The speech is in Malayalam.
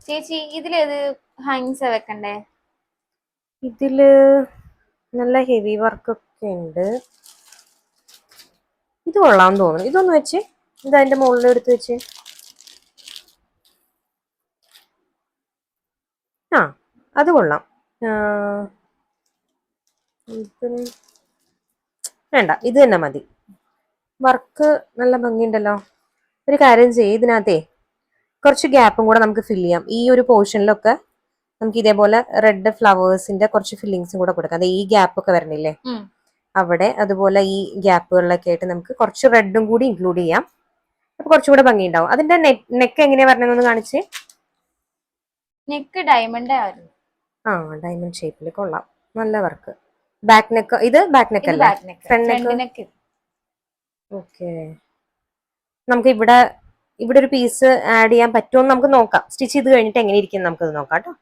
ചേച്ചി ഇതിലേത് ഹാങ്ങിങ്സാ വെക്കണ്ടേ? ഇതില് നല്ല ഹെവി വർക്ക് ഒക്കെ ഉണ്ട്. ഇത് കൊള്ളാന്ന് തോന്നുന്നു. ഇതൊന്ന് വെച്ച് ഇത് അതിന്റെ മുകളിൽ എടുത്ത് വെച്ച്. ആ അത് കൊള്ളാം. വേണ്ട, ഇത് തന്നെ മതി. വർക്ക് നല്ല ഭംഗിയുണ്ടല്ലോ. ഒരു കാര്യം ചെയ്യ്, ഇതിനകത്തേ കുറച്ച് ഗ്യാപ്പും കൂടെ നമുക്ക് ഫില്ല് ചെയ്യാം. ഈ ഒരു പോർഷനിലൊക്കെ നമുക്ക് ഇതേപോലെ റെഡ് ഫ്ലവേഴ്സിന്റെ കുറച്ച് ഫില്ലിങ്സും കൂടെ കൊടുക്കാം. അതെ, ഈ ഗ്യാപ്പ് ഒക്കെ വരണില്ലേ അവിടെ, അതുപോലെ ഈ ഗ്യാപ്പുകളിലൊക്കെ ആയിട്ട് നമുക്ക് കുറച്ച് റെഡും കൂടി ഇൻക്ലൂഡ് ചെയ്യാം. അപ്പൊ കുറച്ചുകൂടെ ഭംഗിയുണ്ടാവും. അതിന്റെ നെക്ക് എങ്ങനെയാ പറഞ്ഞതെന്ന് കാണിച്ച്. നെക്ക് ഡയമണ്ട് ആയിരുന്നു. ആ, ഡയമണ്ട് ഷേപ്പിൽ കൊള്ളാം. നല്ല വർക്ക്. ബാക്ക് നെക്ക്, ഇത് ബാക്ക് നെക്ക് അല്ലേ? Front neck. ഓക്കെ, നമുക്ക് ഇവിടെ ഒരു പീസ് ആഡ് ചെയ്യാൻ പറ്റുമോ നമുക്ക് നോക്കാം. സ്റ്റിച്ച് ചെയ്ത് കഴിഞ്ഞിട്ട് എങ്ങനെ ഇരിക്കും നമുക്കത് നോക്കാം കേട്ടോ.